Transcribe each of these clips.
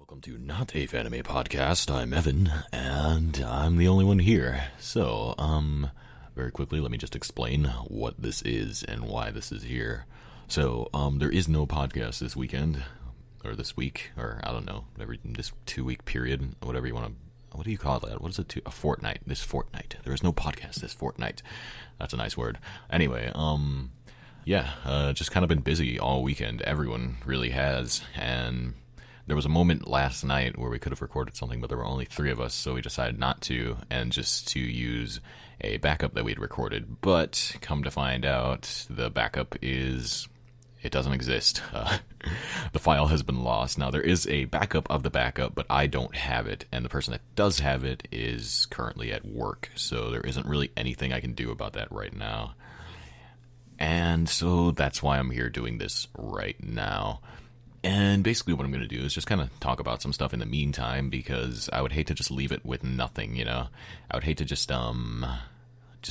Welcome to Not a Fanime Podcast. I'm Evan, and I'm the only one here. So, very quickly, let me just explain what this is and why this is here. So, there is no podcast this weekend, or this week, or I don't know, this 2-week period, whatever you want to, what do you call that? What is it? A fortnight. This fortnight. There is no podcast this fortnight. That's a nice word. Anyway, just kind of been busy all weekend. Everyone really has, and there was a moment last night where we could have recorded something, but there were only 3 of us, so we decided not to, and just to use a backup that we'd recorded. But come to find out, the backup it doesn't exist. The file has been lost. Now, there is a backup of the backup, but I don't have it, and the person that does have it is currently at work, so there isn't really anything I can do about that right now. And so that's why I'm here doing this right now. And basically what I'm going to do is just kind of talk about some stuff in the meantime, because I would hate to just leave it with nothing, you know? I would hate to just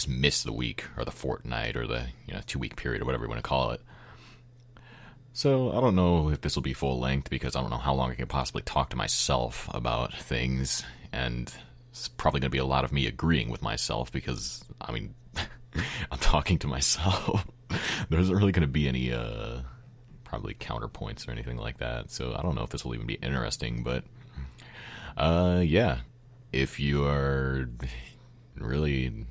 miss the week, or the fortnight, or the 2-week period, or whatever you want to call it. So I don't know if this will be full length, because I don't know how long I can possibly talk to myself about things, and it's probably going to be a lot of me agreeing with myself, because, I mean, I'm talking to myself. There isn't really going to be any, probably counterpoints or anything like that, so I don't know if this will even be interesting, but if you are really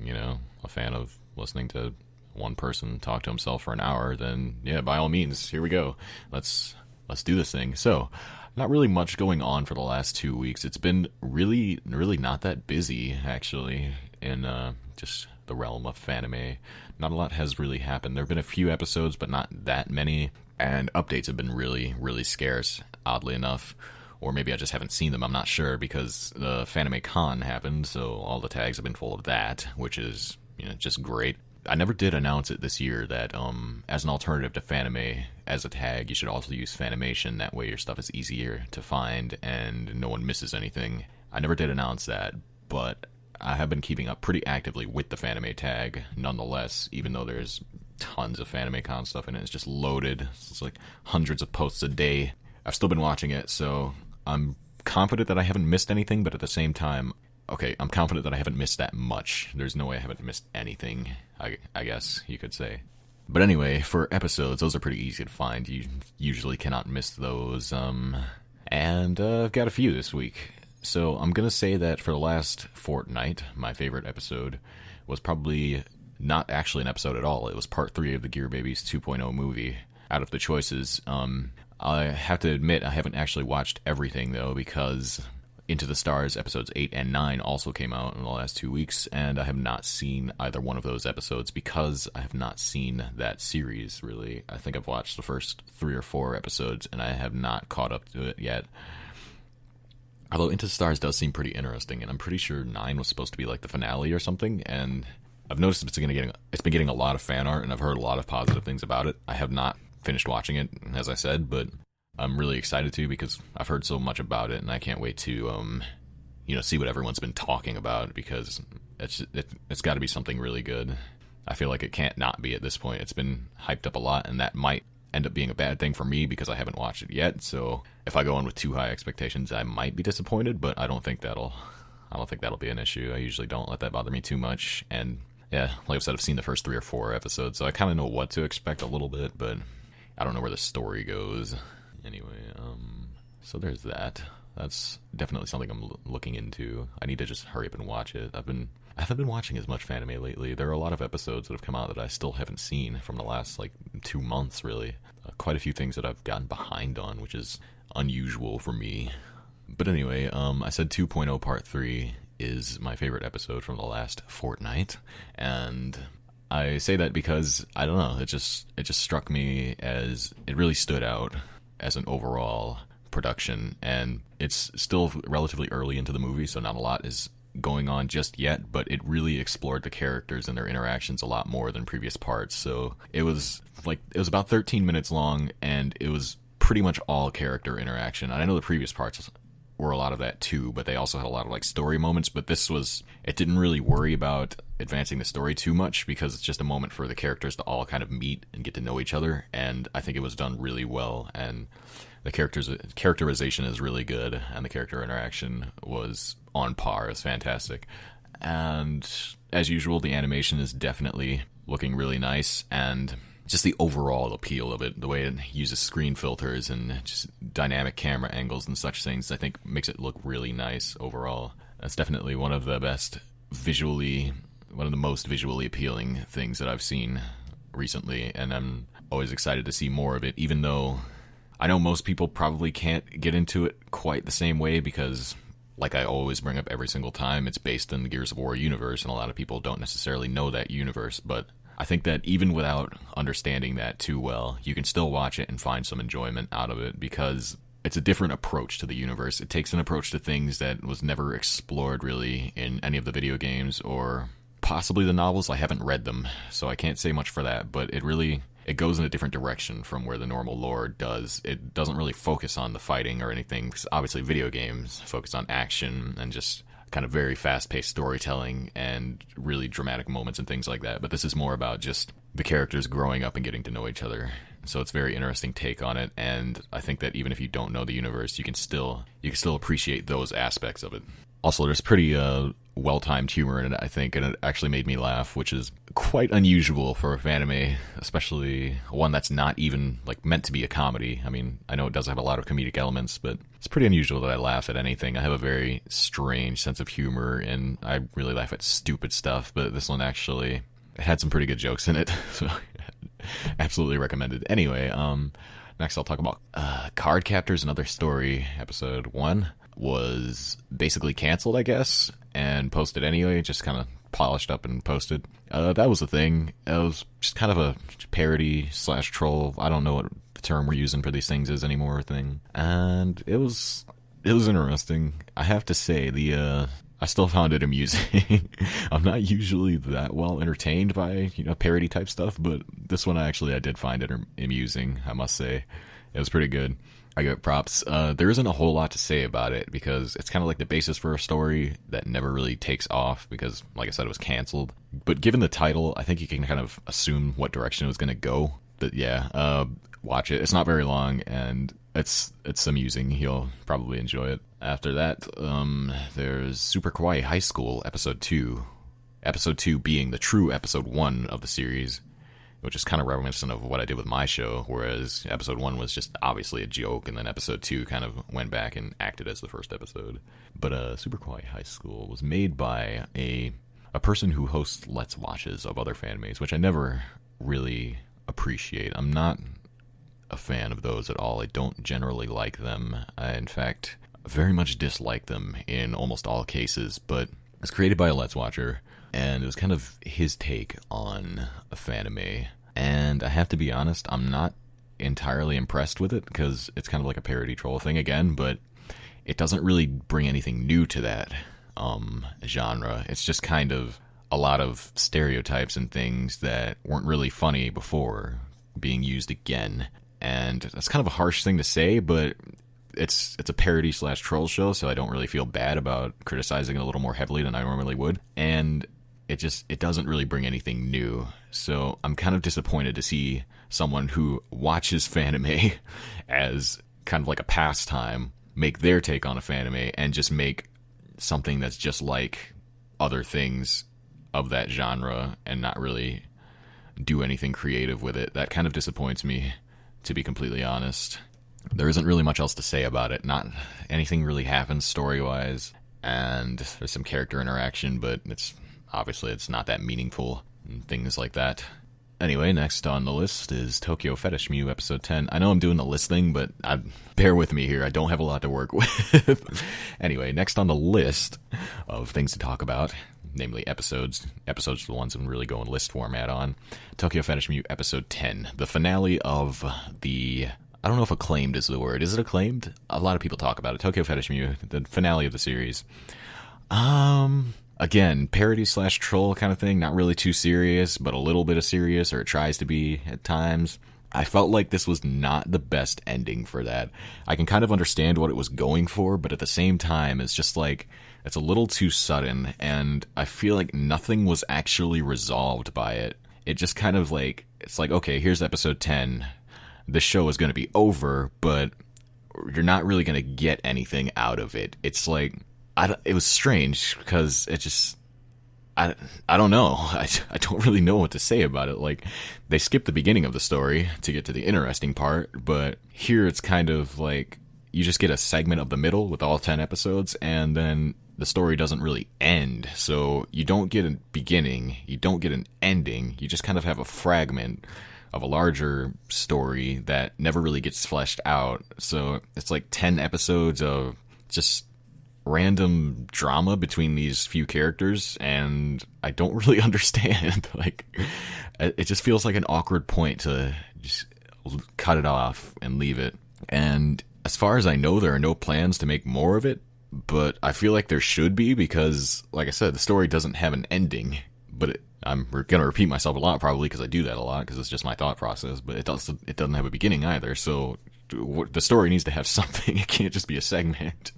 a fan of listening to one person talk to himself for an hour, then yeah, by all means, here we go, let's do this thing. So not really much going on for the last 2 weeks. It's been really not that busy, actually, in just the realm of Fanime. Not a lot has really happened. There have been a few episodes, but not that many, and updates have been really scarce, oddly enough. Or maybe I just haven't seen them, I'm not sure, because the Fanime Con happened, so all the tags have been full of that, which is, just great. I never did announce it this year that, as an alternative to Fanime, as a tag, you should also use Fanimation. That way your stuff is easier to find, and no one misses anything. I never did announce that, but I have been keeping up pretty actively with the Fanime tag, nonetheless, even though there's tons of Fanime Con stuff in it. It's just loaded. It's like hundreds of posts a day. I've still been watching it, so I'm confident that I haven't missed anything, but at the same time, okay, I'm confident that I haven't missed that much. There's no way I haven't missed anything, I guess you could say. But anyway, for episodes, those are pretty easy to find. You usually cannot miss those, and I've got a few this week. So I'm going to say that for the last fortnight, my favorite episode was probably not actually an episode at all. It was part 3 of the Gear Babies 2.0 movie. Out of the choices, I have to admit I haven't actually watched everything, though, because Into the Stars episodes 8 and 9 also came out in the last 2 weeks, and I have not seen either one of those episodes because I have not seen that series, really. I think I've watched the first 3 or 4 episodes, and I have not caught up to it yet. Although Into the Stars does seem pretty interesting, and I'm pretty sure 9 was supposed to be like the finale or something, and I've noticed it's been getting a lot of fan art, and I've heard a lot of positive things about it. I have not finished watching it, as I said, but I'm really excited to, because I've heard so much about it, and I can't wait to, see what everyone's been talking about, because it's got to be something really good. I feel like it can't not be at this point. It's been hyped up a lot, and that might end up being a bad thing for me because I haven't watched it yet. So if I go in with too high expectations, I might be disappointed, but I don't think that'll be an issue. I usually don't let that bother me too much. And yeah, like I said, I've seen the first 3 or 4 episodes, so I kind of know what to expect a little bit, but I don't know where the story goes. Anyway, so there's that. That's definitely something I'm looking into. I need to just hurry up and watch it. I haven't been watching as much Fanime lately. There are a lot of episodes that have come out that I still haven't seen from the last, 2 months, really. Quite a few things that I've gotten behind on, which is unusual for me. But anyway, I said 2.0 Part 3 is my favorite episode from the last fortnight, and I say that because, I don't know, it just struck me as, it really stood out as an overall production, and it's still relatively early into the movie, so not a lot is going on just yet, but it really explored the characters and their interactions a lot more than previous parts. So it was about 13 minutes long, and it was pretty much all character interaction. And I know the previous parts were a lot of that too, but they also had a lot of story moments, but it didn't really worry about advancing the story too much, because it's just a moment for the characters to all kind of meet and get to know each other, and I think it was done really well. And The characterization is really good, and the character interaction was on par. It's fantastic. And as usual, the animation is definitely looking really nice, and just the overall appeal of it, the way it uses screen filters and just dynamic camera angles and such things, I think makes it look really nice overall. That's definitely one of the most visually appealing things that I've seen recently, and I'm always excited to see more of it, even though I know most people probably can't get into it quite the same way because, like I always bring up every single time, it's based in the Gears of War universe, and a lot of people don't necessarily know that universe, but I think that even without understanding that too well, you can still watch it and find some enjoyment out of it because it's a different approach to the universe. It takes an approach to things that was never explored really in any of the video games or possibly the novels. I haven't read them, so I can't say much for that, but it goes in a different direction from where the normal lore does. It doesn't really focus on the fighting or anything, because obviously video games focus on action and just kind of very fast-paced storytelling and really dramatic moments and things like that. But this is more about just the characters growing up and getting to know each other. So it's a very interesting take on it, and I think that even if you don't know the universe, you can still appreciate those aspects of it. Also, there's pretty well-timed humor in it, I think, and it actually made me laugh, which is quite unusual for a Fanime, especially one that's not even like meant to be a comedy. I mean, I know it does have a lot of comedic elements, but it's pretty unusual that I laugh at anything. I have a very strange sense of humor, and I really laugh at stupid stuff, but this one actually it had some pretty good jokes in it, so absolutely recommended. Anyway, next I'll talk about Card Captors Another Story. Episode 1 was basically canceled, I guess, and posted anyway, just kind of polished up and posted. That was the thing. It was just kind of a parody / troll, I don't know what the term we're using for these things is anymore thing. And it was interesting. I have to say, I still found it amusing. I'm not usually that well entertained by, parody type stuff, but this one I did find it amusing, I must say. It was pretty good. I give it props. There isn't a whole lot to say about it because it's kind of like the basis for a story that never really takes off because, like I said, it was canceled. But given the title, I think you can kind of assume what direction it was going to go. But yeah, watch it. It's not very long, and it's amusing. You'll probably enjoy it. After that, there's Super Kawaii High School Episode 2. Episode 2 being the true Episode 1 of the series, which is kind of reminiscent of what I did with my show, whereas Episode 1 was just obviously a joke, and then Episode 2 kind of went back and acted as the first episode. But Super Kawaii High School was made by a person who hosts Let's Watches of other Fanimes, which I never really appreciate. I'm not a fan of those at all. I don't generally like them. I, in fact, very much dislike them in almost all cases, but it's created by a Let's Watcher, and it was kind of his take on a Fanime. And I have to be honest, I'm not entirely impressed with it because it's kind of like a parody troll thing again, but it doesn't really bring anything new to that genre. It's just kind of a lot of stereotypes and things that weren't really funny before being used again. And that's kind of a harsh thing to say, but it's a parody / troll show, so I don't really feel bad about criticizing it a little more heavily than I normally would. And it doesn't really bring anything new. So I'm kind of disappointed to see someone who watches Fanime as kind of like a pastime make their take on a Fanime and just make something that's just like other things of that genre and not really do anything creative with it. That kind of disappoints me, to be completely honest. There isn't really much else to say about it. Not anything really happens story-wise, and there's some character interaction, but it's not that meaningful and things like that. Anyway, next on the list is Tokyo Fetish Mew Episode 10. I know I'm doing the list thing, but bear with me here. I don't have a lot to work with. Anyway, next on the list of things to talk about, namely episodes. Episodes are the ones I'm really going list format on. Tokyo Fetish Mew Episode 10, the finale of the... I don't know if acclaimed is the word. Is it acclaimed? A lot of people talk about it. Tokyo Fetish Mew, the finale of the series. Again, parody / troll kind of thing. Not really too serious, but a little bit of serious, or it tries to be at times. I felt like this was not the best ending for that. I can kind of understand what it was going for, but at the same time, it's just like, it's a little too sudden, and I feel like nothing was actually resolved by it. It just kind of like, it's like, okay, here's episode 10. The show is going to be over, but you're not really going to get anything out of it. It's like, it was strange because it just, I don't know. I don't really know what to say about it. Like, they skipped the beginning of the story to get to the interesting part, but here it's kind of like you just get a segment of the middle with all 10 episodes, and then the story doesn't really end. So you don't get a beginning, you don't get an ending, you just kind of have a fragment of a larger story that never really gets fleshed out. So it's like 10 episodes of just random drama between these few characters, and I don't really understand. Like, it just feels like an awkward point to just cut it off and leave it. And as far as I know, there are no plans to make more of it, but I feel like there should be, because, like I said, the story doesn't have an ending. But I'm going to repeat myself a lot, probably, because I do that a lot, because it's just my thought process, but it doesn't have a beginning either, so the story needs to have something. It can't just be a segment.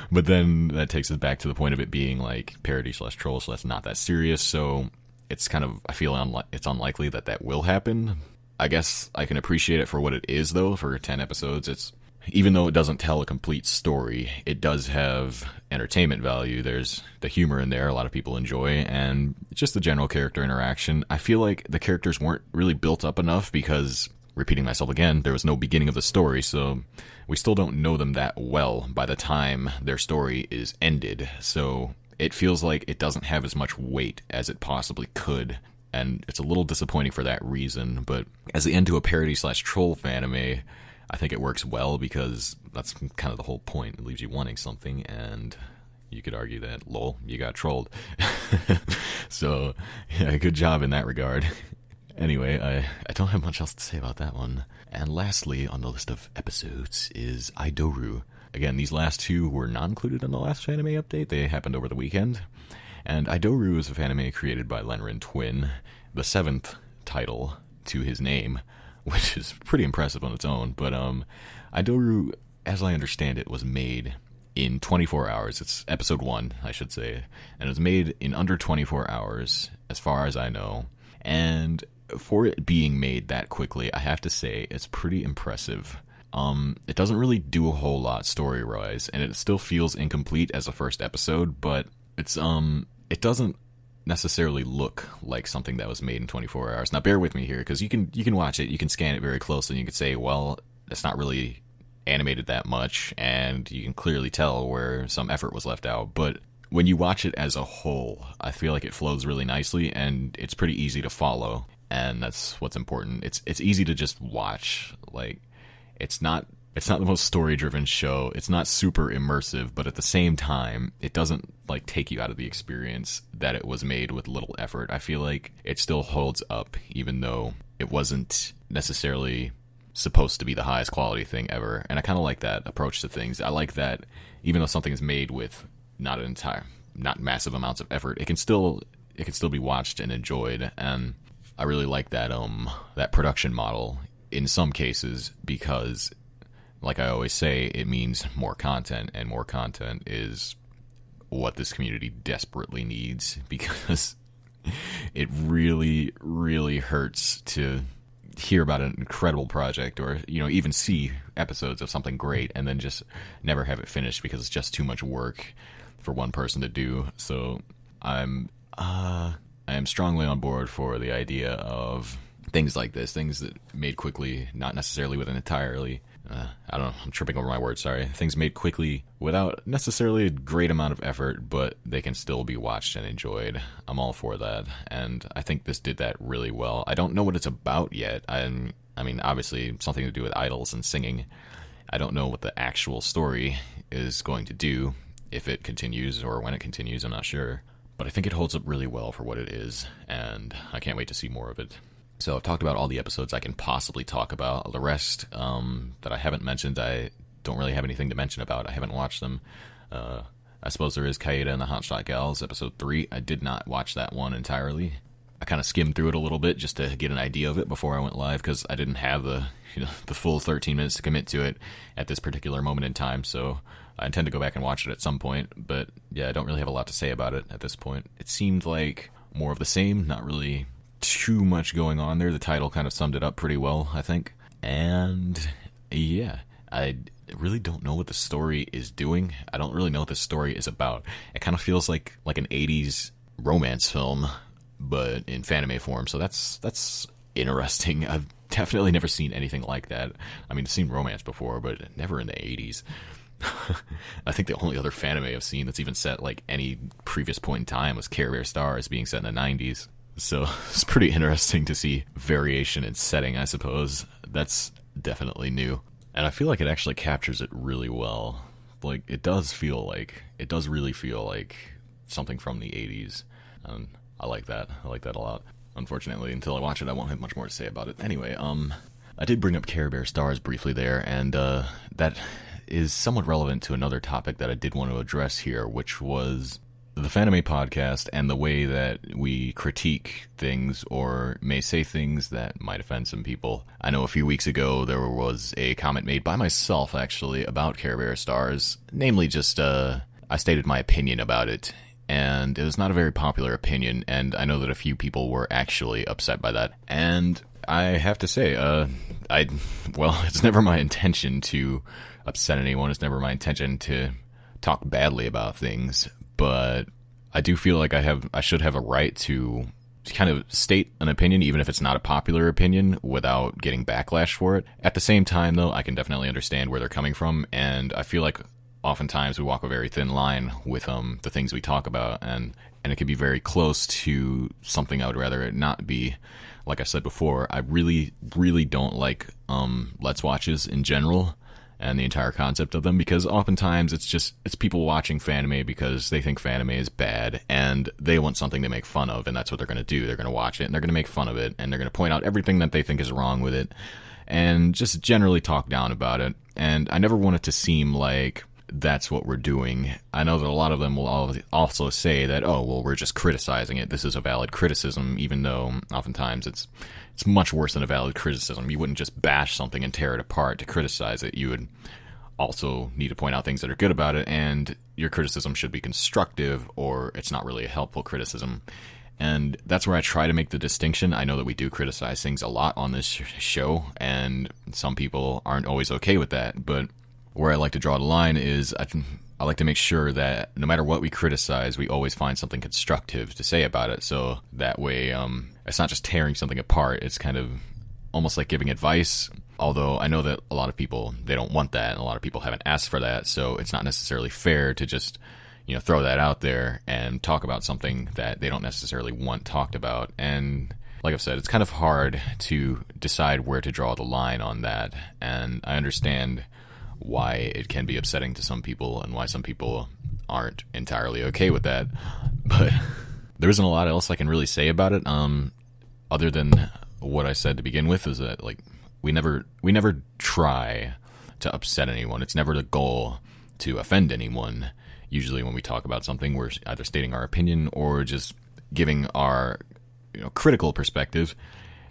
But then that takes us back to the point of it being like parody/troll, so that's not that serious, so it's kind of, I feel it's unlikely that will happen. I guess I can appreciate it for what it is, though. For 10 episodes, even though it doesn't tell a complete story, it does have entertainment value. There's the humor in there a lot of people enjoy, and just the general character interaction. I feel like the characters weren't really built up enough because, repeating myself again, there was no beginning of the story, so we still don't know them that well by the time their story is ended. So it feels like it doesn't have as much weight as it possibly could, and it's a little disappointing for that reason. But as the end to a parody/troll Fanime, I think it works well, because that's kind of the whole point. It leaves you wanting something, and you could argue that, lol, you got trolled. So, yeah, good job in that regard. Anyway, I don't have much else to say about that one. And lastly on the list of episodes is Idoru. Again, these last two were not included in the last Fanime update. They happened over the weekend. And Idoru is a Fanime created by Lenrin Twin, the 7th title to his name, which is pretty impressive on its own. But Idoru, as I understand it, was made in 24 hours. It's episode 1, I should say. And it was made in under 24 hours, as far as I know. And for it being made that quickly, I have to say it's pretty impressive. It doesn't really do a whole lot story-wise, and it still feels incomplete as a first episode, but it doesn't necessarily look like something that was made in 24 hours. Now, bear with me here, because you can watch it, you can scan it very closely, and you can say, well, it's not really animated that much, and you can clearly tell where some effort was left out, but when you watch it as a whole, I feel like it flows really nicely, and it's pretty easy to follow, and that's what's important. It's easy to just watch. Like, it's not the most story-driven show. It's not super immersive, but at the same time, it doesn't like take you out of the experience that it was made with little effort. I feel like it still holds up, even though it wasn't necessarily supposed to be the highest quality thing ever. And I kind of like that approach to things. I like that even though something is made with not massive amounts of effort, it can still be watched and enjoyed. And I really like that that production model in some cases, because, like I always say, it means more content, and more content is what this community desperately needs, because it really, really hurts to hear about an incredible project, or even see episodes of something great and then just never have it finished because it's just too much work for one person to do. So I am strongly on board for the idea of things like this, things that made quickly, not necessarily with an entirely I don't know, I'm tripping over my words, sorry. Things made quickly without necessarily a great amount of effort, but they can still be watched and enjoyed. I'm all for that, and I think this did that really well. I don't know what it's about yet. I mean, obviously, something to do with idols and singing. I don't know what the actual story is going to do, if it continues or when it continues, I'm not sure. But I think it holds up really well for what it is, and I can't wait to see more of it. So I've talked about all the episodes I can possibly talk about. The rest that I haven't mentioned, I don't really have anything to mention about. I haven't watched them. I suppose there is Kaeda and the Hotshot Gals, episode 3. I did not watch that one entirely. I kind of skimmed through it a little bit just to get an idea of it before I went live, because I didn't have the full 13 minutes to commit to it at this particular moment in time, so I intend to go back and watch it at some point. But yeah, I don't really have a lot to say about it at this point. It seemed like more of the same, not really too much going on there. The title kind of summed it up pretty well, I think. And yeah, really don't know what the story is doing. I don't really know what the story is about. It kind of feels like an 80s romance film, but in Fanime form. So that's interesting. I've definitely never seen anything like that. I mean, I've seen romance before, but never in the 80s. I think the only other Fanime I've seen that's even set like any previous point in time was Care Bear Stars being set in the 90s. So it's pretty interesting to see variation in setting, I suppose. That's definitely new. And I feel like it actually captures it really well. Like, it does really feel like something from the 80s. I like that. I like that a lot. Unfortunately, until I watch it, I won't have much more to say about it. Anyway, I did bring up Care Bear Stars briefly there, and that is somewhat relevant to another topic that I did want to address here, which was the Fanime podcast and the way that we critique things or may say things that might offend some people. I know a few weeks ago there was a comment made by myself, actually, about Care Bear Stars. Namely, just, I stated my opinion about it, and it was not a very popular opinion, and I know that a few people were actually upset by that. And I have to say, it's never my intention to upset anyone. It's never my intention to talk badly about things, but I do feel like I should have a right to kind of state an opinion, even if it's not a popular opinion, without getting backlash for it. At the same time, though, I can definitely understand where they're coming from, and I feel like oftentimes we walk a very thin line with the things we talk about, and it can be very close to something I would rather it not be. Like I said before, I really, really don't like Let's Watches in general, and the entire concept of them, because oftentimes it's people watching Fanime because they think Fanime is bad, and they want something to make fun of, and that's what they're going to do. They're going to watch it, and they're going to make fun of it, and they're going to point out everything that they think is wrong with it, and just generally talk down about it. And I never want it to seem like that's what we're doing. I know that a lot of them will also say that, oh, well, we're just criticizing it. This is a valid criticism, even though oftentimes it's much worse than a valid criticism. You wouldn't just bash something and tear it apart to criticize it. You would also need to point out things that are good about it, and your criticism should be constructive, or it's not really a helpful criticism. And that's where I try to make the distinction. I know that we do criticize things a lot on this show, and some people aren't always okay with that, but where I like to draw the line is I like to make sure that no matter what we criticize, we always find something constructive to say about it. So that way, it's not just tearing something apart. It's kind of almost like giving advice. Although I know that a lot of people, they don't want that, and a lot of people haven't asked for that. So it's not necessarily fair to just, throw that out there and talk about something that they don't necessarily want talked about. And like I've said, it's kind of hard to decide where to draw the line on that. And I understand why it can be upsetting to some people and why some people aren't entirely okay with that. But there isn't a lot else I can really say about it, other than what I said to begin with, is that we never try to upset anyone. It's never the goal to offend anyone. Usually when we talk about something, we're either stating our opinion or just giving our critical perspective,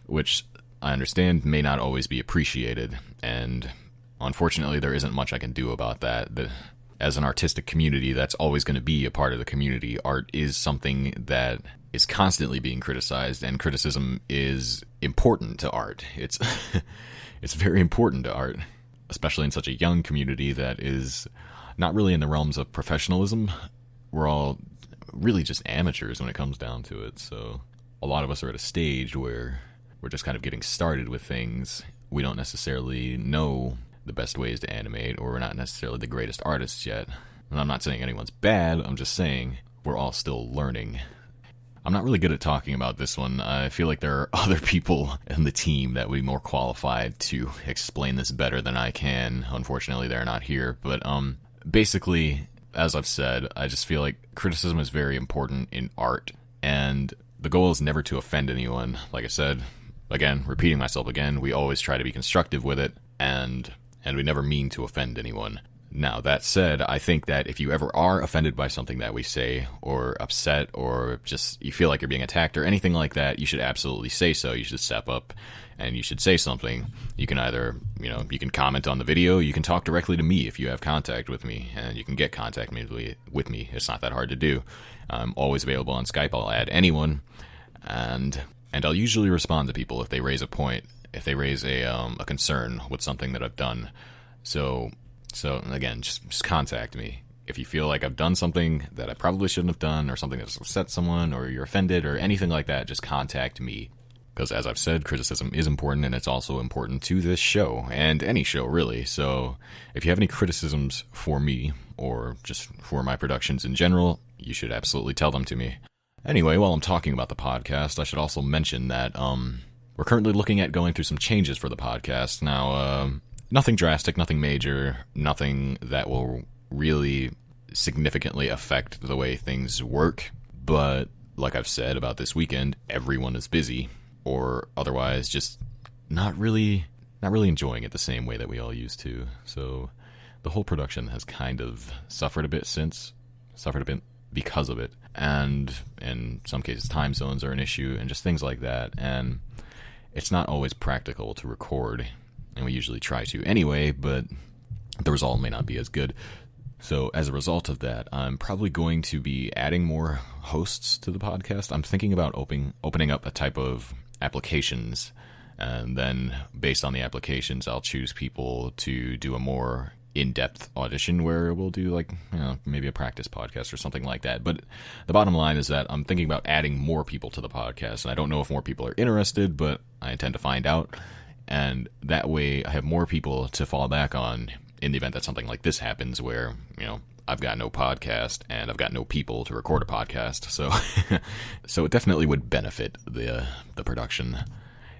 which I understand may not always be appreciated, and unfortunately, there isn't much I can do about that. As an artistic community, that's always going to be a part of the community. Art is something that is constantly being criticized, and criticism is important to art. It's very important to art, especially in such a young community that is not really in the realms of professionalism. We're all really just amateurs when it comes down to it. So a lot of us are at a stage where we're just kind of getting started with things. We don't necessarily know the best ways to animate, or we're not necessarily the greatest artists yet. And I'm not saying anyone's bad, I'm just saying we're all still learning. I'm not really good at talking about this one. I feel like there are other people in the team that would be more qualified to explain this better than I can. Unfortunately, they're not here. But basically, as I've said, I just feel like criticism is very important in art, and the goal is never to offend anyone. Like I said, again, repeating myself again, we always try to be constructive with it, and we never mean to offend anyone. Now, that said, I think that if you ever are offended by something that we say, or upset, or just you feel like you're being attacked or anything like that, you should absolutely say so. You should step up and you should say something. You can either, you can comment on the video, you can talk directly to me if you have contact with me, and you can get contact with me. It's not that hard to do. I'm always available on Skype. I'll add anyone, and I'll usually respond to people if they raise a point, if they raise a concern with something that I've done. So So again, just contact me. If you feel like I've done something that I probably shouldn't have done, or something that's upset someone, or you're offended, or anything like that, just contact me. Because as I've said, criticism is important, and it's also important to this show, and any show, really. So if you have any criticisms for me, or just for my productions in general, you should absolutely tell them to me. Anyway, while I'm talking about the podcast, I should also mention that we're currently looking at going through some changes for the podcast. Now, nothing drastic, nothing major, nothing that will really significantly affect the way things work. But like I've said about this weekend, everyone is busy, or otherwise just not really enjoying it the same way that we all used to. So the whole production has kind of suffered a bit because of it. And in some cases, time zones are an issue and just things like that. And it's not always practical to record, and we usually try to anyway, but the result may not be as good. So as a result of that, I'm probably going to be adding more hosts to the podcast. I'm thinking about opening up a type of applications, and then based on the applications, I'll choose people to do a more in-depth audition where we'll do like, maybe a practice podcast or something like that. But the bottom line is that I'm thinking about adding more people to the podcast, and I don't know if more people are interested, but I intend to find out. And that way I have more people to fall back on in the event that something like this happens where, I've got no podcast and I've got no people to record a podcast. So so it definitely would benefit the production.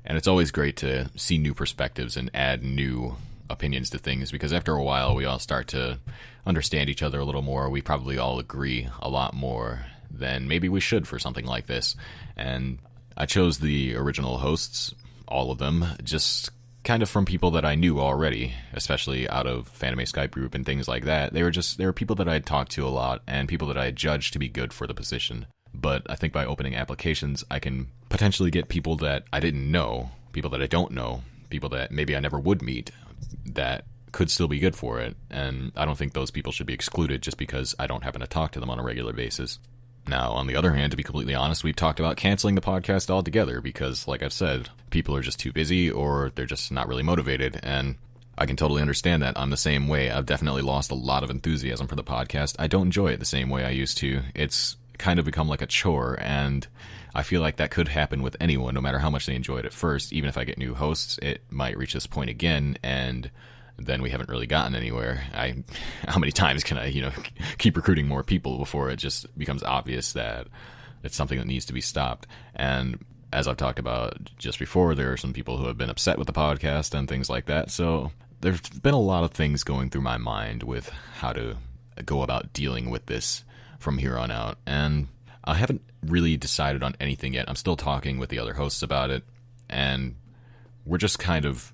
And it's always great to see new perspectives and add new opinions to things, because after a while we all start to understand each other a little more. We probably all agree a lot more than maybe we should for something like this. And I chose the original hosts, all of them, just kind of from people that I knew already, especially out of Fanime Skype group and things like that. They were people that I had talked to a lot and people that I had judged to be good for the position. But I think by opening applications, I can potentially get people that I didn't know, people that I don't know, people that maybe I never would meet, that could still be good for it. And I don't think those people should be excluded just because I don't happen to talk to them on a regular basis. Now, on the other hand, to be completely honest, we've talked about canceling the podcast altogether because, like I've said, people are just too busy or they're just not really motivated, and I can totally understand that. I'm the same way. I've definitely lost a lot of enthusiasm for the podcast. I don't enjoy it the same way I used to. It's kind of become like a chore, and I feel like that could happen with anyone, no matter how much they enjoy it at first. Even if I get new hosts, it might reach this point again, and then we haven't really gotten anywhere. How many times can I, keep recruiting more people before it just becomes obvious that it's something that needs to be stopped? And as I've talked about just before, there are some people who have been upset with the podcast and things like that. So there's been a lot of things going through my mind with how to go about dealing with this from here on out. And I haven't really decided on anything yet. I'm still talking with the other hosts about it, and we're just kind of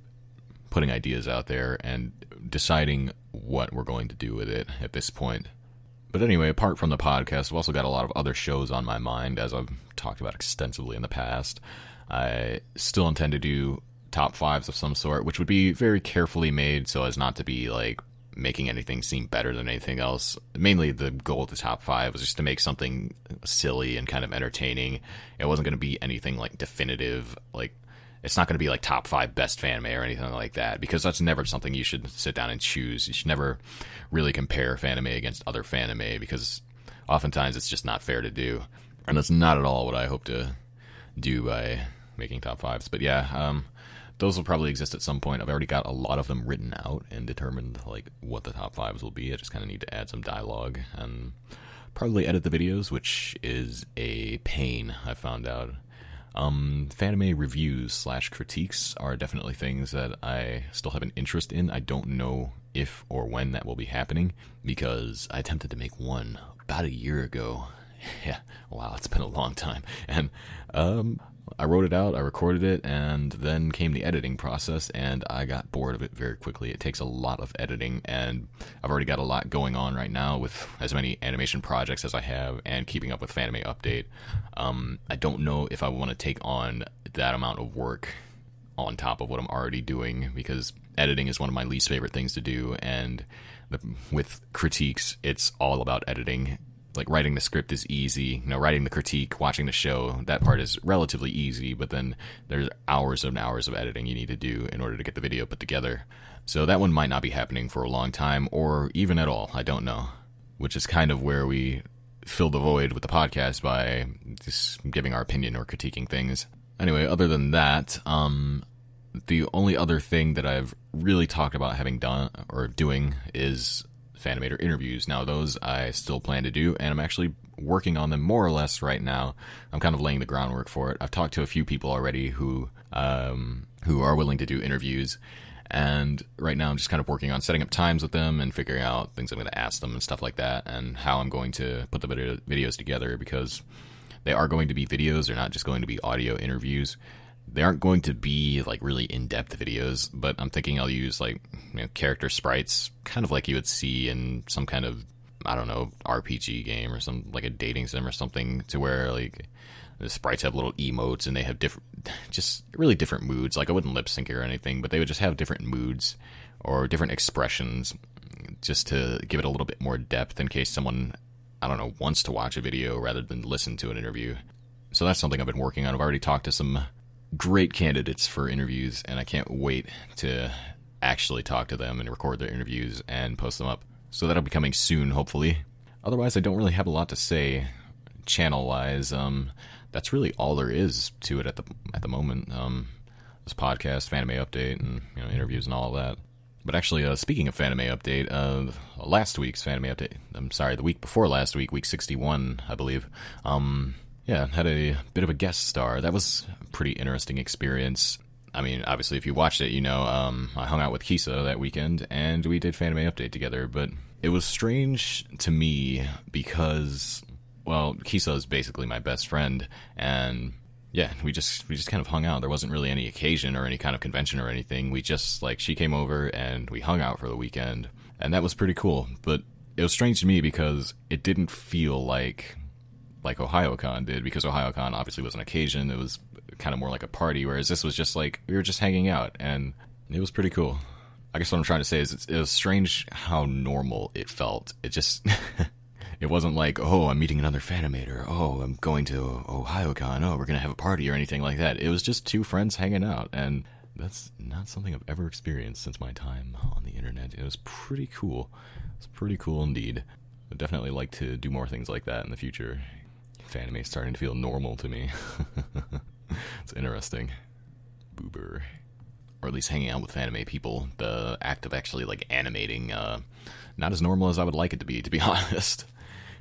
putting ideas out there and deciding what we're going to do with it at this point. But anyway, apart from the podcast, I've also got a lot of other shows on my mind, as I've talked about extensively in the past. I still intend to do top fives of some sort, which would be very carefully made so as not to be like making anything seem better than anything else. Mainly the goal of the top five was just to make something silly and kind of entertaining. It wasn't going to be anything like definitive, like it's not going to be like top 5 best Fanime or anything like that, because that's never something you should sit down and choose. You should never really compare Fanime against other Fanime, because oftentimes it's just not fair to do. And that's not at all what I hope to do by making top 5s. But yeah, those will probably exist at some point. I've already got a lot of them written out and determined like what the top 5s will be. I just kind of need to add some dialogue and probably edit the videos, which is a pain, I found out. Fanime reviews / critiques are definitely things that I still have an interest in. I don't know if or when that will be happening, because I attempted to make one about a year ago. Yeah, wow, it's been a long time. And I wrote it out, I recorded it, and then came the editing process, and I got bored of it very quickly. It takes a lot of editing, and I've already got a lot going on right now with as many animation projects as I have, and keeping up with Fanime Update. I don't know if I want to take on that amount of work on top of what I'm already doing, because editing is one of my least favorite things to do, and with critiques, it's all about editing. Like, writing the script is easy, writing the critique, watching the show, that part is relatively easy, but then there's hours and hours of editing you need to do in order to get the video put together. So that one might not be happening for a long time, or even at all, I don't know. Which is kind of where we fill the void with the podcast by just giving our opinion or critiquing things. Anyway, other than that, the only other thing that I've really talked about having done or doing is Fanimator interviews. Now, those I still plan to do, and I'm actually working on them more or less right now. I'm kind of laying the groundwork for it. I've talked to a few people already who are willing to do interviews, and right now I'm just kind of working on setting up times with them and figuring out things I'm going to ask them and stuff like that, and how I'm going to put the videos together, because they are going to be videos. They're not just going to be audio interviews. They aren't going to be like really in-depth videos, but I'm thinking I'll use like, you know, character sprites, kind of like you would see in some kind of, I don't know, RPG game or some like a dating sim or something, to where like the sprites have little emotes and they have just really different moods. Like I wouldn't lip sync it or anything, but they would just have different moods or different expressions, just to give it a little bit more depth in case someone, I don't know, wants to watch a video rather than listen to an interview. So that's something I've been working on. I've already talked to some great candidates for interviews, and I can't wait to actually talk to them and record their interviews and post them up. So that'll be coming soon, hopefully. Otherwise, I don't really have a lot to say channel-wise. That's really all there is to it at the moment. This podcast, Fanime update, and interviews and all of that. But actually, speaking of Fanime update, last week's Fanime update, the week before last week, week 61, I believe, had a bit of a guest star. That was a pretty interesting experience. I mean, obviously, if you watched it, I hung out with Kisa that weekend, and we did Fanime update together, but it was strange to me because, well, Kisa is basically my best friend, and yeah, we just kind of hung out. There wasn't really any occasion or any kind of convention or anything. We just, she came over and we hung out for the weekend, and that was pretty cool. But it was strange to me because it didn't feel like OhioCon did, because OhioCon obviously was an occasion. It was kind of more like a party, whereas this was just we were just hanging out, and it was pretty cool. I guess what I'm trying to say is it was strange how normal it felt. It just... It wasn't like, oh, I'm meeting another Fanimator, oh, I'm going to OhioCon, oh, we're going to have a party or anything like that. It was just two friends hanging out, and that's not something I've ever experienced since my time on the internet. It was pretty cool. It's pretty cool indeed. I'd definitely like to do more things like that in the future. Fanime is starting to feel normal to me. It's interesting. Boober. Or at least hanging out with Fanime people. The act of actually, animating, not as normal as I would like it to be honest.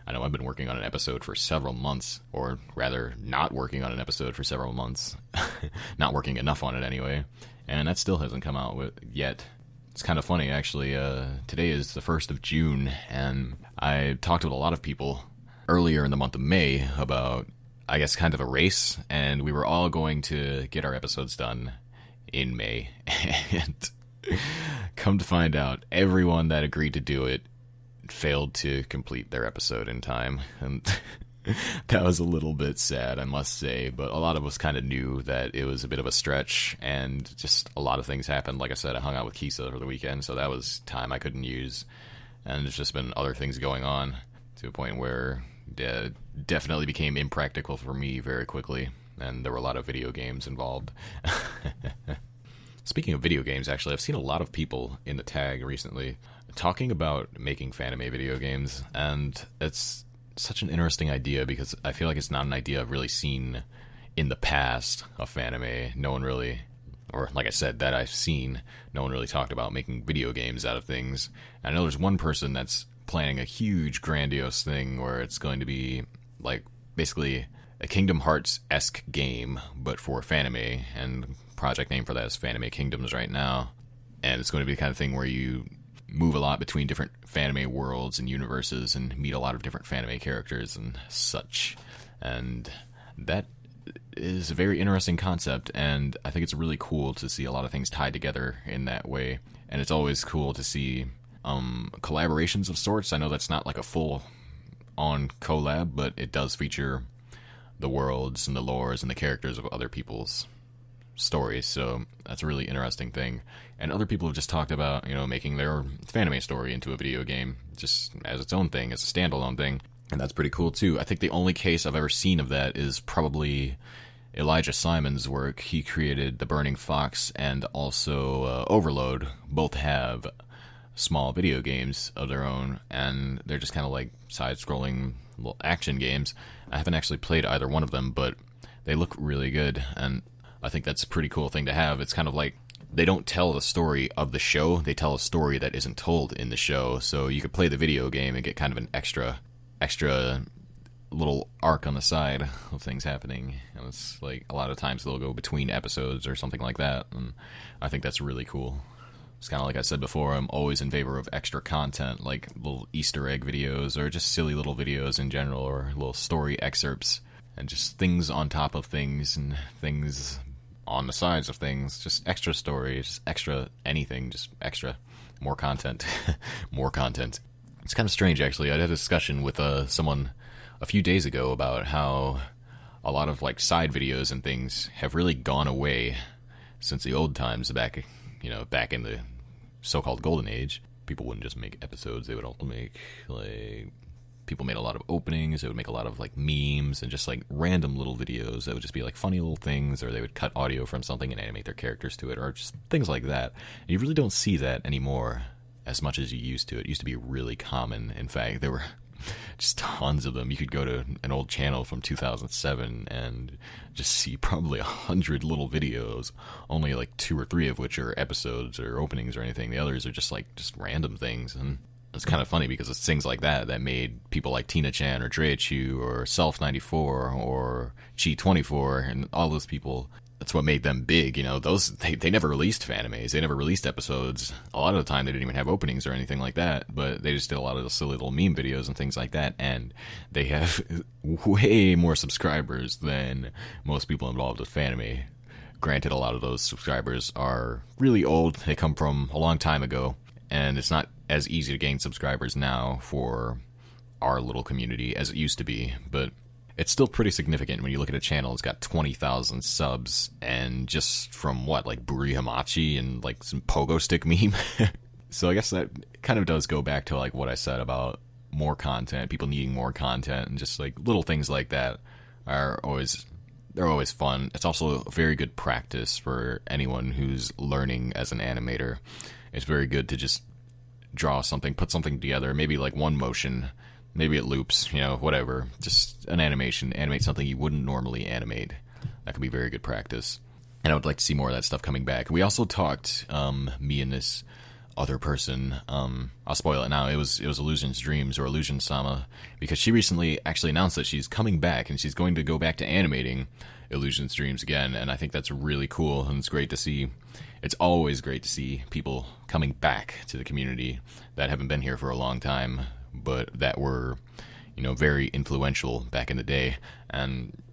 I know I've been working on an episode for several months, or rather, not working on an episode for several months. Not working enough on it anyway, and that still hasn't come out yet. It's kind of funny, actually. Today is the 1st of June, and I talked with a lot of people earlier in the month of May about, I guess, kind of a race, and we were all going to get our episodes done in May, and come to find out, everyone that agreed to do it failed to complete their episode in time, and that was a little bit sad, I must say, but a lot of us kind of knew that it was a bit of a stretch, and just a lot of things happened. Like I said, I hung out with Kisa over the weekend, so that was time I couldn't use, and there's just been other things going on to a point where it definitely became impractical for me very quickly, and there were a lot of video games involved. Speaking of video games, actually, I've seen a lot of people in the tag recently talking about making Fanime video games, and it's such an interesting idea because I feel like it's not an idea I've really seen in the past of Fanime. No one really, or like I said, that I've seen, no one really talked about making video games out of things. And I know there's one person that's planning a huge, grandiose thing where it's going to be, basically a Kingdom Hearts-esque game, but for Fanime, and project name for that is Fanime Kingdoms right now. And it's going to be the kind of thing where you move a lot between different Fanime worlds and universes and meet a lot of different Fanime characters and such. And that is a very interesting concept, and I think it's really cool to see a lot of things tied together in that way. And it's always cool to see collaborations of sorts. I know that's not like a full-on collab, but it does feature the worlds and the lores and the characters of other people's stories, so that's a really interesting thing. And other people have just talked about, making their Fanime story into a video game, just as its own thing, as a standalone thing, and that's pretty cool too. I think the only case I've ever seen of that is probably Elijah Simon's work. He created The Burning Fox and also Overload. Both have small video games of their own, and they're just kind of like side-scrolling little action games. I haven't actually played either one of them, but they look really good, and I think that's a pretty cool thing to have. It's kind of like they don't tell the story of the show, they tell a story that isn't told in the show, so you could play the video game and get kind of an extra little arc on the side of things happening. And it's like a lot of times they'll go between episodes or something like that, and I think that's really cool. It's kind of like I said before, I'm always in favor of extra content, like little Easter egg videos or just silly little videos in general, or little story excerpts, and just things on top of things and things on the sides of things, just extra stories, extra anything, just extra, more content, more content. It's kind of strange, actually. I had a discussion with someone a few days ago about how a lot of like side videos and things have really gone away since the old times, back in the so-called golden age. People wouldn't just make episodes, they would also make, like, people made a lot of openings, they would make a lot of like memes and just like random little videos that would just be like funny little things, or they would cut audio from something and animate their characters to it, or just things like that. And you really don't see that anymore as much as you used to. It used to be really common. In fact, there were just tons of them. You could go to an old channel from 2007 and just see probably 100 little videos, only like 2 or 3 of which are episodes or openings or anything. The others are just random things. And it's kind of funny because it's things like that that made people like Tina Chan or Dreachu or Self94 or Chi24 and all those people. That's what made them big, those, they never released Fanimes, they never released episodes. A lot of the time they didn't even have openings or anything like that, but they just did a lot of the silly little meme videos and things like that, and they have way more subscribers than most people involved with Fanime. Granted, a lot of those subscribers are really old, they come from a long time ago, and it's not as easy to gain subscribers now for our little community as it used to be, but it's still pretty significant when you look at a channel. It's got 20,000 subs, and just from like Buri Hamachi and like some pogo stick meme. So I guess that kind of does go back to like what I said about more content, people needing more content, and just like little things like that they're always fun. It's also a very good practice for anyone who's learning as an animator. It's very good to just draw something, put something together, maybe like one motion. Maybe it loops, whatever. Just an animation. Animate something you wouldn't normally animate. That could be very good practice. And I would like to see more of that stuff coming back. We also talked, me and this other person, I'll spoil it now, it was Illusion's Dreams, or Illusion Sama, because she recently actually announced that she's coming back, and she's going to go back to animating Illusion's Dreams again, and I think that's really cool, and it's great to see. It's always great to see people coming back to the community that haven't been here for a long time, but that were, very influential back in the day. And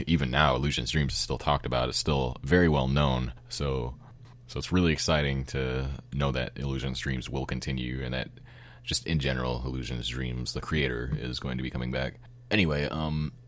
even now, Illusion's Dreams is still talked about. It's still very well known. So it's really exciting to know that Illusion's Dreams will continue, and that just in general, Illusion's Dreams, the creator, is going to be coming back. Anyway,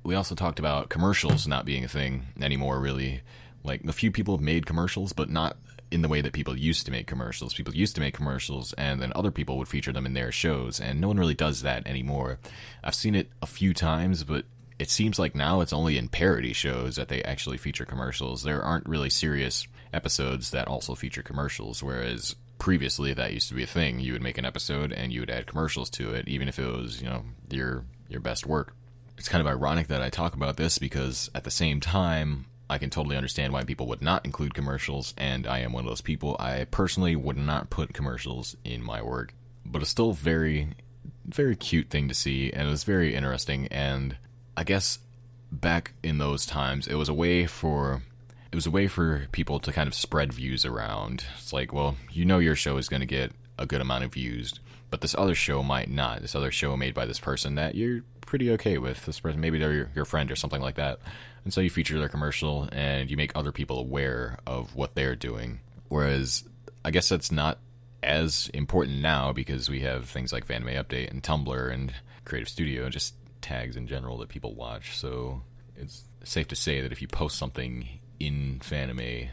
we also talked about commercials not being a thing anymore, really. Like, a few people have made commercials, but not in the way that people used to make commercials. People used to make commercials, and then other people would feature them in their shows, and no one really does that anymore. I've seen it a few times, but it seems like now it's only in parody shows that they actually feature commercials. There aren't really serious episodes that also feature commercials, whereas previously that used to be a thing. You would make an episode, and you would add commercials to it, even if it was, your best work. It's kind of ironic that I talk about this, because at the same time, I can totally understand why people would not include commercials, and I am one of those people. I personally would not put commercials in my work, but it's still a very, very cute thing to see, and it was very interesting, and I guess back in those times, it was a way for people to kind of spread views around. It's like, well, your show is going to get a good amount of views, but this other show might not. This other show made by this person that you're pretty okay with. This person, maybe they're your friend or something like that. And so you feature their commercial, and you make other people aware of what they're doing. Whereas, I guess that's not as important now, because we have things like Fanime Update and Tumblr and Creative Studio, just tags in general that people watch. So it's safe to say that if you post something in Fanime,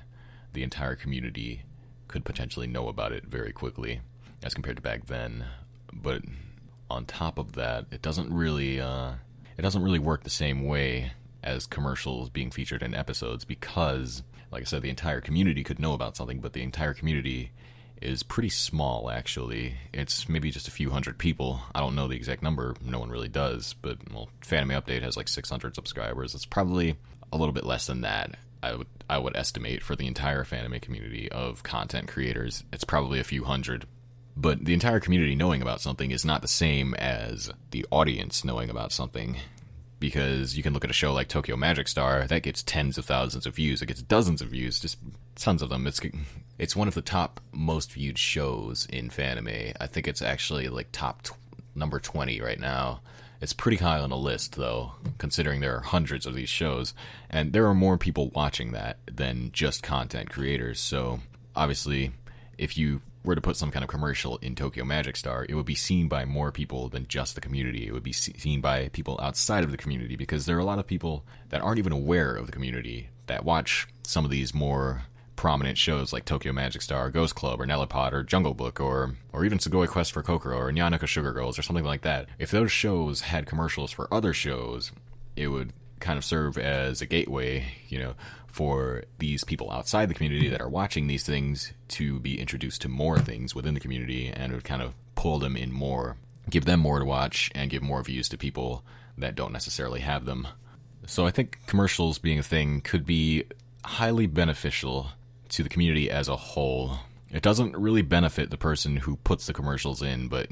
the entire community could potentially know about it very quickly, as compared to back then. But on top of that, it doesn't really work the same way as commercials being featured in episodes because, like I said, the entire community could know about something, but the entire community is pretty small, actually. It's maybe just a few hundred people. I don't know the exact number. No one really does. But, well, Fanime Update has like 600 subscribers. It's probably a little bit less than that. I would estimate for the entire Fanime community of content creators. It's probably a few hundred. But the entire community knowing about something is not the same as the audience knowing about something. Because you can look at a show like Tokyo Magic Star, that gets tens of thousands of views. It gets dozens of views, just tons of them. It's one of the top most viewed shows in Fanime. I think it's actually like number 20 right now. It's pretty high on the list, though, considering there are hundreds of these shows. And there are more people watching that than just content creators. So, obviously, if you were to put some kind of commercial in Tokyo Magic Star, it would be seen by more people than just the community. It would be seen by people outside of the community, because there are a lot of people that aren't even aware of the community that watch some of these more prominent shows like Tokyo Magic Star, Ghost Club, or Nellypod, or Jungle Book, or even Sugoi Quest for Kokoro, or Nyanaka Sugar Girls, or something like that. If those shows had commercials for other shows, it would kind of serve as a gateway, for these people outside the community that are watching these things to be introduced to more things within the community, and it would kind of pull them in more, give them more to watch, and give more views to people that don't necessarily have them. So I think commercials being a thing could be highly beneficial to the community as a whole. It doesn't really benefit the person who puts the commercials in, but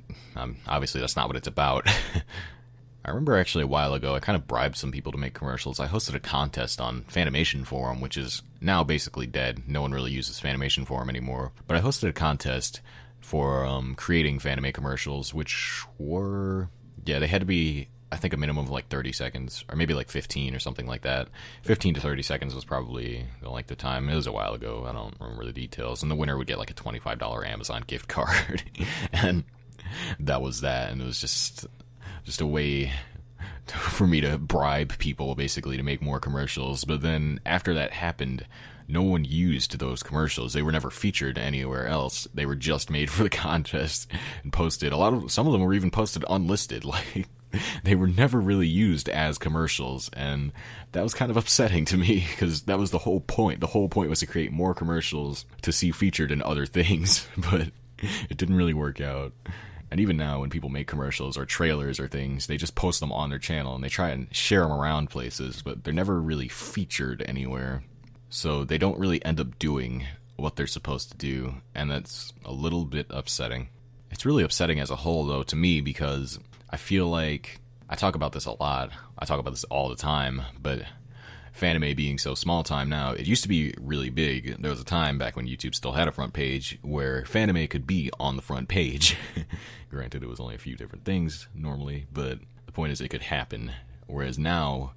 obviously that's not what it's about. I remember actually a while ago, I kind of bribed some people to make commercials. I hosted a contest on Fanimation Forum, which is now basically dead. No one really uses Fanimation Forum anymore. But I hosted a contest for creating Fanime commercials, which were, they had to be, I think, a minimum of like 30 seconds, or maybe like 15 or something like that. 15 to 30 seconds was probably like the time. It was a while ago. I don't remember the details. And the winner would get like a $25 Amazon gift card. And that was that. And it was just a way for me to bribe people, basically, to make more commercials. But then after that happened, no one used those commercials. They were never featured anywhere else. They were just made for the contest and posted. Some of them were even posted unlisted. Like, they were never really used as commercials, and that was kind of upsetting to me, because that was the whole point. The whole point was to create more commercials to see featured in other things, but it didn't really work out. And even now, when people make commercials or trailers or things, they just post them on their channel, and they try and share them around places, but they're never really featured anywhere. So they don't really end up doing what they're supposed to do, and that's a little bit upsetting. It's really upsetting as a whole, though, to me, because I feel like I talk about this a lot. I talk about this all the time, but Fanime being so small time now, it used to be really big. There was a time back when YouTube still had a front page where Fanime could be on the front page. Granted, it was only a few different things normally, but the point is it could happen. Whereas now,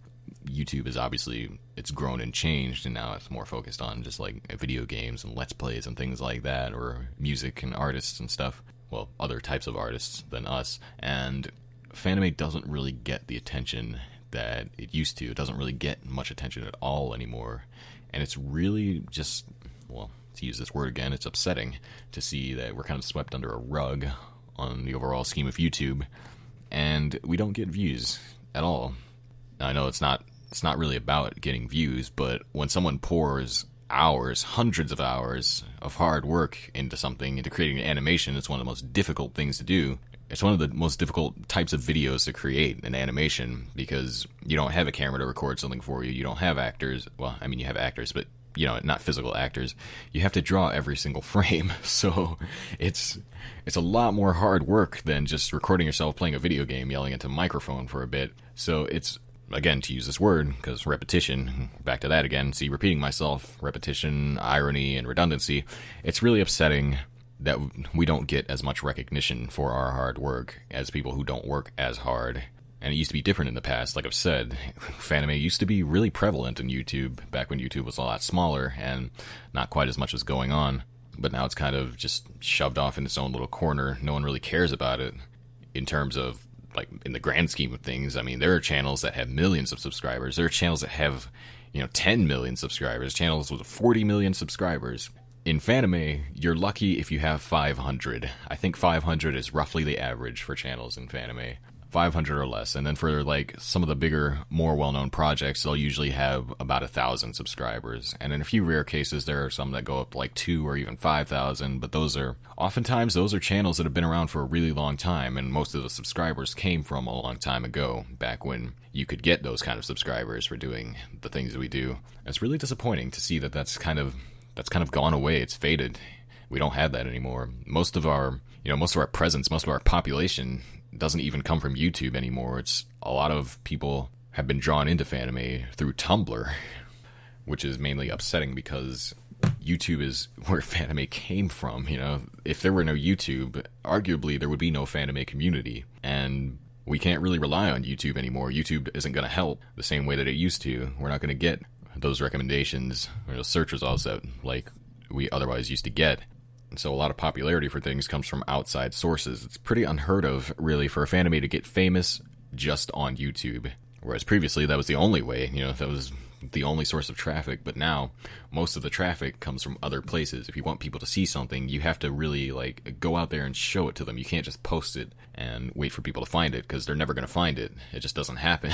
YouTube is obviously, it's grown and changed, and now it's more focused on just like video games and Let's Plays and things like that, or music and artists and stuff. Well, other types of artists than us. And Fanime doesn't really get the attention that it used to. It doesn't really get much attention at all anymore. And it's really just, well, to use this word again, it's upsetting to see that we're kind of swept under a rug on the overall scheme of YouTube, and we don't get views at all. Now, I know it's not really about getting views, but when someone pours hours, hundreds of hours of hard work into something, into creating an animation, it's one of the most difficult things to do. It's one of the most difficult types of videos to create, an animation, because you don't have a camera to record something for you. You don't have actors. Well, I mean, you have actors, but, not physical actors. You have to draw every single frame. So it's a lot more hard work than just recording yourself playing a video game, yelling into a microphone for a bit. So it's, again, to use this word, because repetition, back to that again, see, repeating myself, repetition, irony, and redundancy, it's really upsetting that we don't get as much recognition for our hard work as people who don't work as hard. And it used to be different in the past. Like I've said, Fanime used to be really prevalent in YouTube back when YouTube was a lot smaller and not quite as much was going on. But now it's kind of just shoved off in its own little corner. No one really cares about it in terms of, like, in the grand scheme of things. I mean, there are channels that have millions of subscribers. There are channels that have, 10 million subscribers. Channels with 40 million subscribers. In Fanime, you're lucky if you have 500. I think 500 is roughly the average for channels in Fanime. 500 or less. And then for like some of the bigger, more well-known projects, they'll usually have about 1,000 subscribers. And in a few rare cases, there are some that go up to like 2 or even 5,000. But oftentimes those are channels that have been around for a really long time. And most of the subscribers came from a long time ago, back when you could get those kind of subscribers for doing the things that we do. And it's really disappointing to see that that's kind of gone away. It's faded. We don't have that anymore. Most of our presence, most of our population doesn't even come from YouTube anymore. It's a lot of people have been drawn into Fanime through Tumblr, which is mainly upsetting because YouTube is where Fanime came from. If there were no YouTube, arguably there would be no Fanime community, and we can't really rely on YouTube anymore. YouTube isn't going to help the same way that it used to. We're not going to get those recommendations or those search results that like we otherwise used to get. So a lot of popularity for things comes from outside sources. It's pretty unheard of, really, for a Fanime to get famous just on YouTube. Whereas previously, that was the only way, that was the only source of traffic. But now, most of the traffic comes from other places. If you want people to see something, you have to really, go out there and show it to them. You can't just post it and wait for people to find it, because they're never going to find it. It just doesn't happen.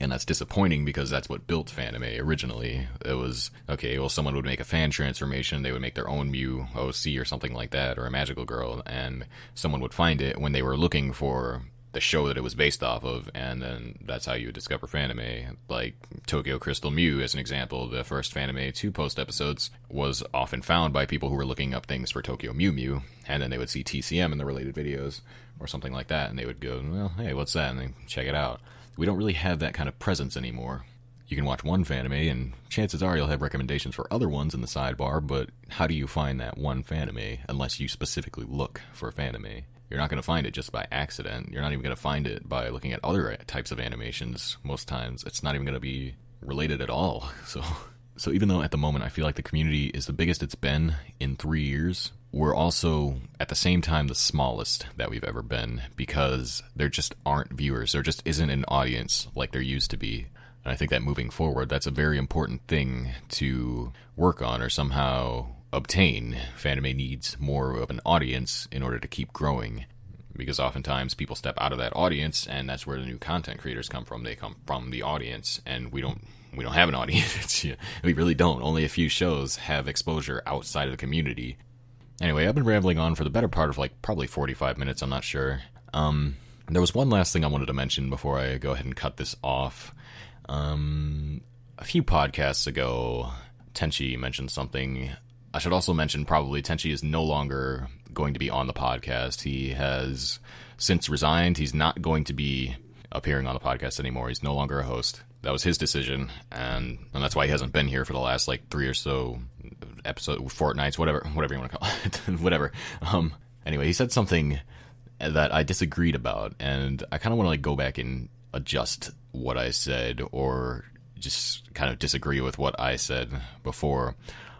And that's disappointing because that's what built Fanime originally. It was, okay, well, someone would make a fan transformation, they would make their own Mew OC or something like that, or a magical girl, and someone would find it when they were looking for the show that it was based off of, and then that's how you would discover Fanime. Like Tokyo Crystal Mew, as an example, the first Fanime 2 post episodes was often found by people who were looking up things for Tokyo Mew Mew, and then they would see TCM in the related videos, or something like that, and they would go, well, hey, what's that? And they check it out. We don't really have that kind of presence anymore. You can watch one Fanime, and chances are you'll have recommendations for other ones in the sidebar, but how do you find that one Fanime unless you specifically look for Fanime? You're not going to find it just by accident. You're not even going to find it by looking at other types of animations. Most times, it's not even going to be related at all. So even though at the moment I feel like the community is the biggest it's been in 3 years, we're also, at the same time, the smallest that we've ever been, because there just aren't viewers. There just isn't an audience like there used to be. And I think that moving forward, that's a very important thing to work on or somehow obtain. Fanime needs more of an audience in order to keep growing, because oftentimes people step out of that audience, and that's where the new content creators come from. They come from the audience, and we don't have an audience. We really don't. Only a few shows have exposure outside of the community. Anyway, I've been rambling on for the better part of probably 45 minutes, I'm not sure. There was one last thing I wanted to mention before I go ahead and cut this off. A few podcasts ago, Tenchi mentioned something. I should also mention probably Tenchi is no longer going to be on the podcast. He has since resigned. He's not going to be appearing on the podcast anymore. He's no longer a host. That was his decision, and that's why he hasn't been here for the last 3 or so fortnights, whatever you want to call it. Whatever. Anyway, he said something that I disagreed about, and I kind of want to go back and adjust what I said, or just kind of disagree with what I said before.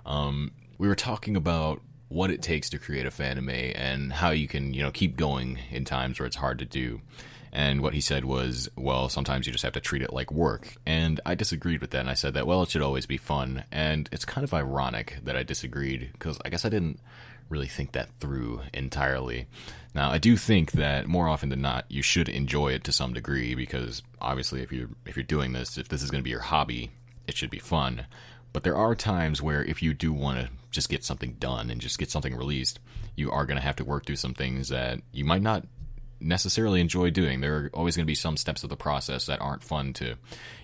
We were talking about what it takes to create a Fanime and how you can, keep going in times where it's hard to do. And what he said was, well, sometimes you just have to treat it like work. And I disagreed with that, and I said that, well, it should always be fun. And it's kind of ironic that I disagreed, because I guess I didn't really think that through entirely. Now, I do think that more often than not, you should enjoy it to some degree, because obviously if you're doing this, if this is going to be your hobby, it should be fun. But there are times where if you do want to just get something done and just get something released, you are going to have to work through some things that you might not necessarily enjoy doing. There are always going to be some steps of the process that aren't fun to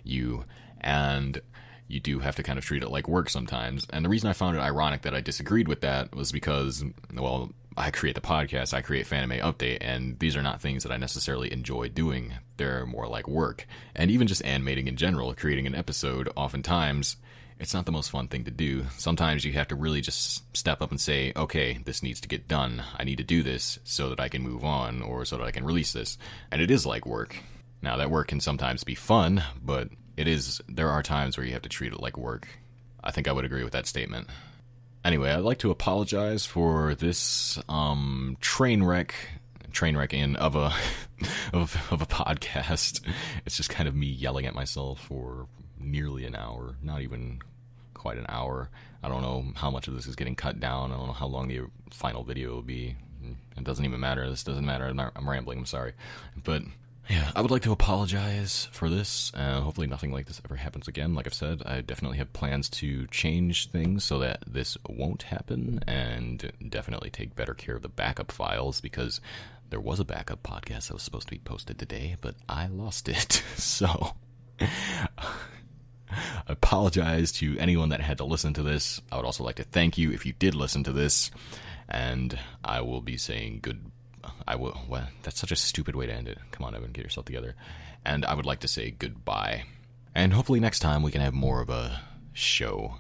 you, and you do have to kind of treat it like work sometimes. And the reason I found it ironic that I disagreed with that was because, well, I create the podcast, I create Fanime Update, and these are not things that I necessarily enjoy doing. They're more like work. And even just animating in general, creating an episode, oftentimes it's not the most fun thing to do. Sometimes you have to really just step up and say, okay, this needs to get done. I need to do this so that I can move on, or so that I can release this. And it is like work. Now, that work can sometimes be fun, but there are times where you have to treat it like work. I think I would agree with that statement. Anyway, I'd like to apologize for this train wreck of a podcast. It's just kind of me yelling at myself for nearly an hour, not even quite an hour. I don't know how much of this is getting cut down. I don't know how long the final video will be. It doesn't even matter. This doesn't matter. I'm rambling. I'm sorry. But Yeah, I would like to apologize for this. Hopefully nothing like this ever happens again. Like I've said, I definitely have plans to change things so that this won't happen, and definitely take better care of the backup files, because there was a backup podcast that was supposed to be posted today, but I lost it. So I apologize to anyone that had to listen to this. I would also like to thank you if you did listen to this, and I will be saying well, that's such a stupid way to end it. Come on, Evan, get yourself together. And I would like to say goodbye. And hopefully next time we can have more of a show.